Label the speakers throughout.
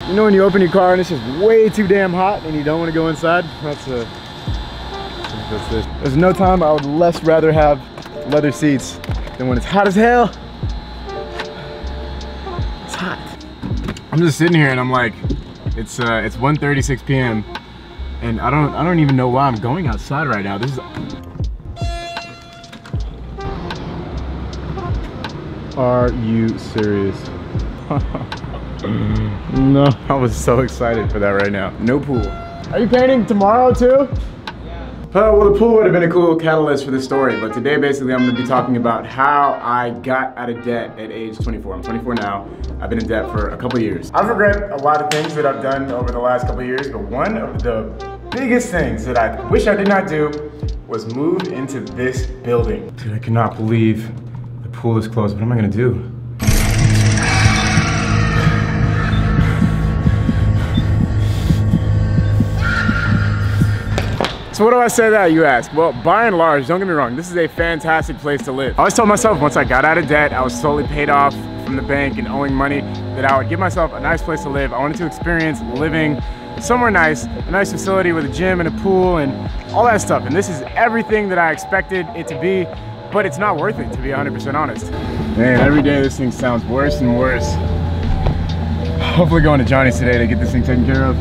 Speaker 1: You know when you open your car and it's just way too damn hot and you don't want to go inside? That's this. There's no time I would less rather have leather seats than when it's hot as hell. It's hot. I'm just sitting here and I'm like, it's 1:36 p.m. and I don't even know why I'm going outside right now. This is. Are you serious? No, I was so excited for that right now. No pool. Are you painting tomorrow too? Well, the pool would have been a cool catalyst for this story, but today basically I'm going to be talking about how I got out of debt at age 24. I'm 24 now. I've been in debt for a couple years. I regret a lot of things that I've done over the last couple years, but one of the biggest things that I wish I did not do was move into this building. Dude, I cannot believe the pool is closed. What am I going to do? So what do I say to that, you ask? Well, by and large, don't get me wrong, this is a fantastic place to live. I always told myself once I got out of debt, I was slowly paid off from the bank and owing money, that I would give myself a nice place to live. I wanted to experience living somewhere nice, a nice facility with a gym and a pool and all that stuff. And this is everything that I expected it to be, but it's not worth it, to be 100% honest. Man, every day this thing sounds worse and worse. Hopefully going to Johnny's today to get this thing taken care of.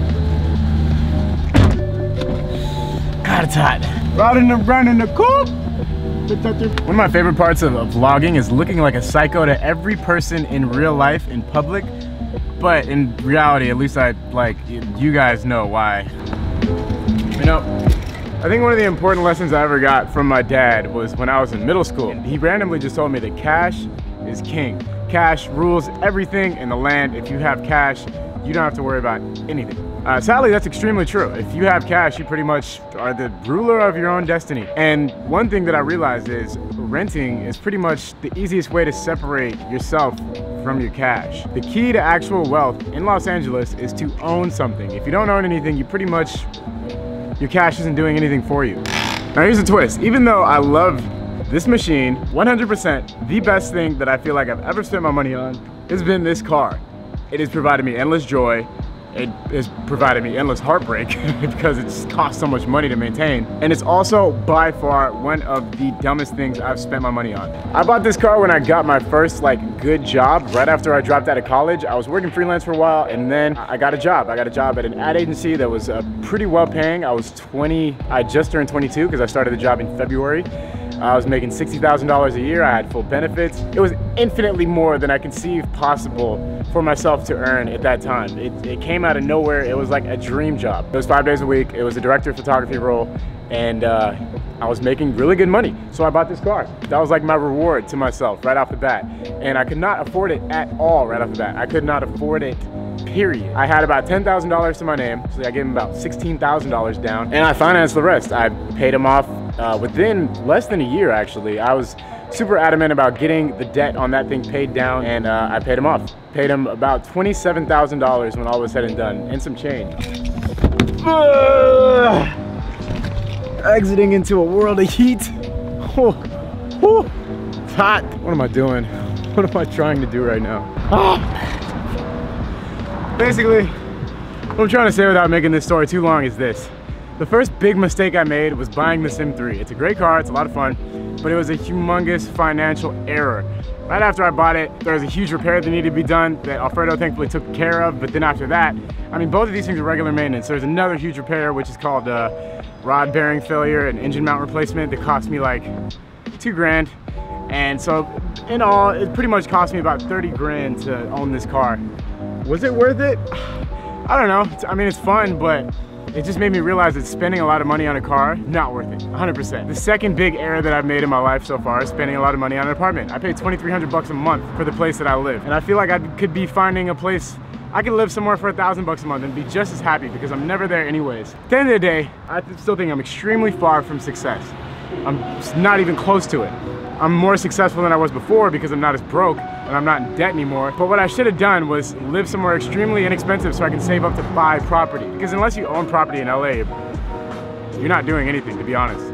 Speaker 1: God, it's hot. Riding around in the coupe. One of my favorite parts of vlogging is looking like a psycho to every person in real life in public, but in reality, at least you guys know why. You know, I think one of the important lessons I ever got from my dad was when I was in middle school. He randomly just told me that cash is king. Cash rules everything in the land. If you have cash, you don't have to worry about anything. Sadly, that's extremely true. If you have cash, you pretty much are the ruler of your own destiny. And one thing that I realized is renting is pretty much the easiest way to separate yourself from your cash. The key to actual wealth in Los Angeles is to own something. If you don't own anything, you pretty much, your cash isn't doing anything for you. Now here's the twist. Even though I love this machine, 100%, the best thing that I feel like I've ever spent my money on has been this car. It has provided me endless joy. It has provided me endless heartbreak because it's cost so much money to maintain. And it's also by far one of the dumbest things I've spent my money on. I bought this car when I got my first good job right after I dropped out of college. I was working freelance for a while and then I got a job. I got a job at an ad agency that was pretty well paying. I was 20, I just turned 22 because I started the job in February. I was making $60,000 a year. I had full benefits. It was infinitely more than I conceived possible for myself to earn at that time. It came out of nowhere. It was like a dream job. It was 5 days a week. It was a director of photography role, and I was making really good money. So I bought this car. That was like my reward to myself right off the bat. And I could not afford it at all right off the bat. I could not afford it, period. I had about $10,000 to my name, so I gave him about $16,000 down, and I financed the rest. I paid him off within less than a year, actually. I was super adamant about getting the debt on that thing paid down, and I paid him off. Paid him about $27,000 when all was said and done, and some change. Exiting into a world of heat. It's hot. What am I doing? What am I trying to do right now? Basically, what I'm trying to say without making this story too long is this. The first big mistake I made was buying the Sim 3. It's a great car, it's a lot of fun, but it was a humongous financial error. Right after I bought it, there was a huge repair that needed to be done that Alfredo thankfully took care of, but then after that, I mean, both of these things are regular maintenance. There's another huge repair, which is called rod bearing failure and engine mount replacement that cost me like $2 grand. And so in all, it pretty much cost me about 30 grand to own this car. Was it worth it? I don't know. I mean, it's fun, but it just made me realize that spending a lot of money on a car, not worth it, 100%. The second big error that I've made in my life so far is spending a lot of money on an apartment. I pay $2,300 a month for the place that I live. And I feel like I could be finding a place, I could live somewhere for $1,000 a month and be just as happy because I'm never there anyways. At the end of the day, I still think I'm extremely far from success. I'm not even close to it. I'm more successful than I was before because I'm not as broke and I'm not in debt anymore. But what I should have done was live somewhere extremely inexpensive so I can save up to buy property. Because unless you own property in LA, you're not doing anything, to be honest.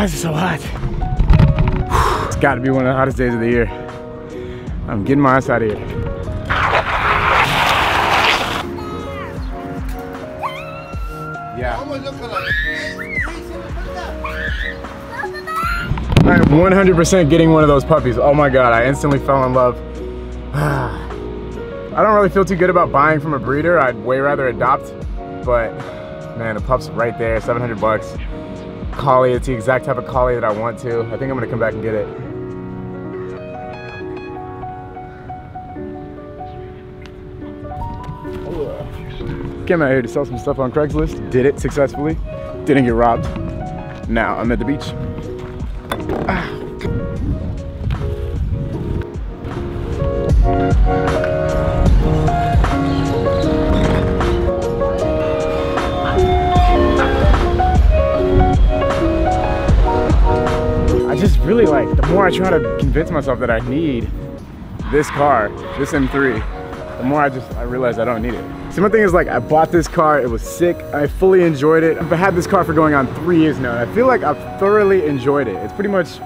Speaker 1: Why is it so hot? It's gotta be one of the hottest days of the year. I'm getting my ass out of here. Yeah. I am 100% getting one of those puppies. Oh my God, I instantly fell in love. I don't really feel too good about buying from a breeder. I'd way rather adopt, but man, the pup's right there, 700 bucks. Collie, it's the exact type of collie that I want to. I think I'm gonna come back and get it. Came out here to sell some stuff on Craigslist. Did it successfully. Didn't get robbed. Now I'm at the beach. I just really like, the more I try to convince myself that I need this car, this M3, the more I realize I don't need it. See, my thing is, like, I bought this car, it was sick, I fully enjoyed it. I've had this car for going on 3 years now, and I feel like I've thoroughly enjoyed it. It's pretty much,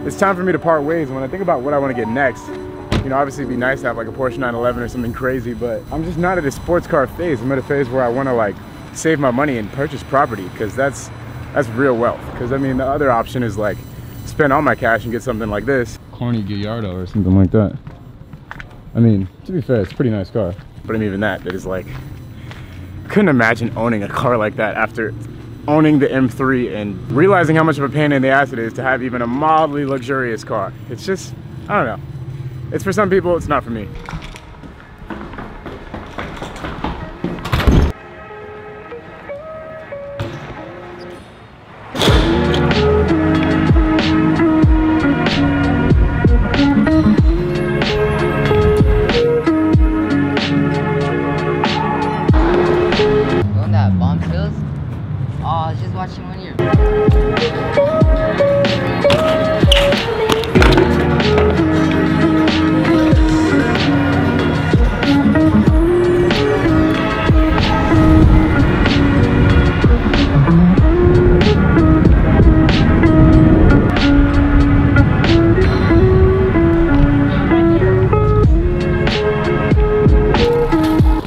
Speaker 1: it's time for me to part ways. When I think about what I want to get next, you know, obviously it'd be nice to have like a Porsche 911 or something crazy, but I'm just not at a sports car phase. I'm at a phase where I want to like save my money and purchase property, because that's real wealth. Because I mean, the other option is like spend all my cash and get something like this, corny Gallardo or something like that. I mean, to be fair, it's a pretty nice car. But I mean, even that is like, couldn't imagine owning a car like that after owning the M3 and realizing how much of a pain in the ass it is to have even a mildly luxurious car. It's just, I don't know. It's for some people, it's not for me.
Speaker 2: Watching one year.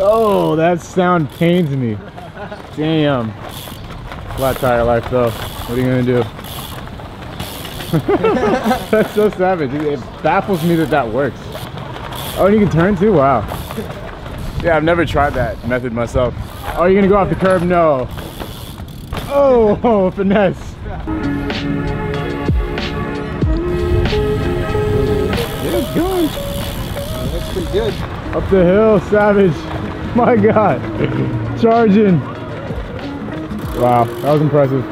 Speaker 1: Oh, that sound pains me. Damn. Flat tire life though. What are you gonna do? That's so savage. It baffles me that that works. Oh, and you can turn too? Wow. Yeah, I've never tried that method myself. Oh, you're gonna go off the curb? No. Oh, finesse. Get it going.
Speaker 3: That's pretty good.
Speaker 1: Up the hill, savage. My God. Charging. Wow, that was impressive.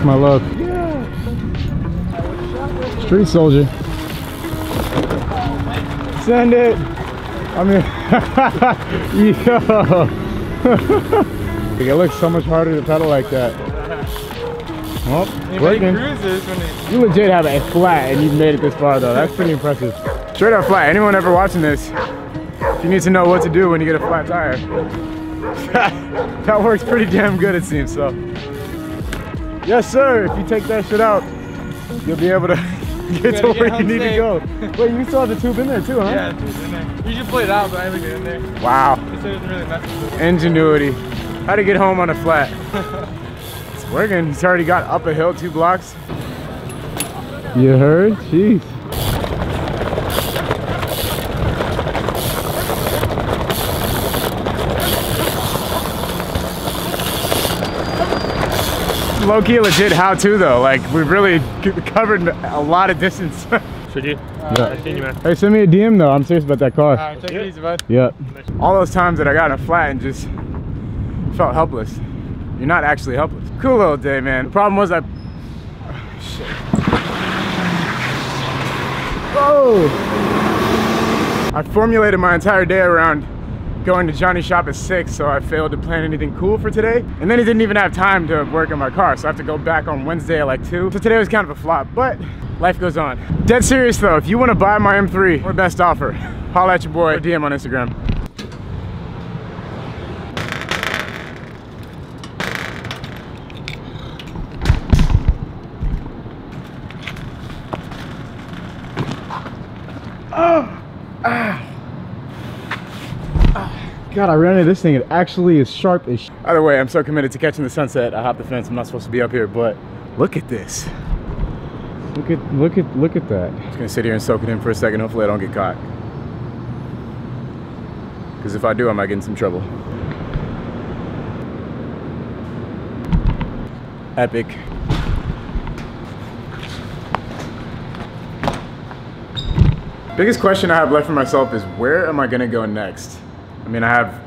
Speaker 1: My love. Yeah. Street soldier. Send it. I mean, yo. It looks so much harder to pedal like that. Well, working. You legit have a flat and you've made it this far though. That's pretty impressive. Straight up flat. Anyone ever watching this, you need to know what to do when you get a flat tire. That works pretty damn good, it seems. So yes sir, if you take that shit out, you'll be able to get to where you need to go. Wait, you still have the tube in there too, huh?
Speaker 3: Yeah, the tube's in there. You should pull it out, but I leave it in there.
Speaker 1: Wow.
Speaker 3: He said it was really messy.
Speaker 1: Ingenuity. How to get home on a flat. It's working. He's already got up a hill 2 blocks. You heard? Jeez. Low-key legit how-to though, like we've really covered a lot of distance.
Speaker 3: Should you?
Speaker 1: Yeah.
Speaker 3: I seen you, man.
Speaker 1: Hey, send me a DM though, I'm serious about that car.
Speaker 3: Alright, take it easy, bud.
Speaker 1: Yep. All those times that I got in a flat and just felt helpless. You're not actually helpless. Cool little day, man. The problem was shit. Oh! I formulated my entire day around going to Johnny's shop at 6, so I failed to plan anything cool for today. And then he didn't even have time to work on my car, so I have to go back on Wednesday at like 2. So today was kind of a flop, but life goes on. Dead serious though, if you want to buy my M3 or best offer, holla at your boy or DM on Instagram. Oh! Ah! God, I ran into this thing. It actually is sharp as shit. Either way, I'm so committed to catching the sunset. I hopped the fence. I'm not supposed to be up here, but look at this. Look at that. I'm just gonna sit here and soak it in for a second. Hopefully I don't get caught. Because if I do, I might get in some trouble. Epic. Biggest question I have left for myself is where am I gonna go next? I mean, I have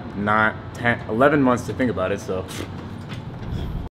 Speaker 1: 11 months to think about it, so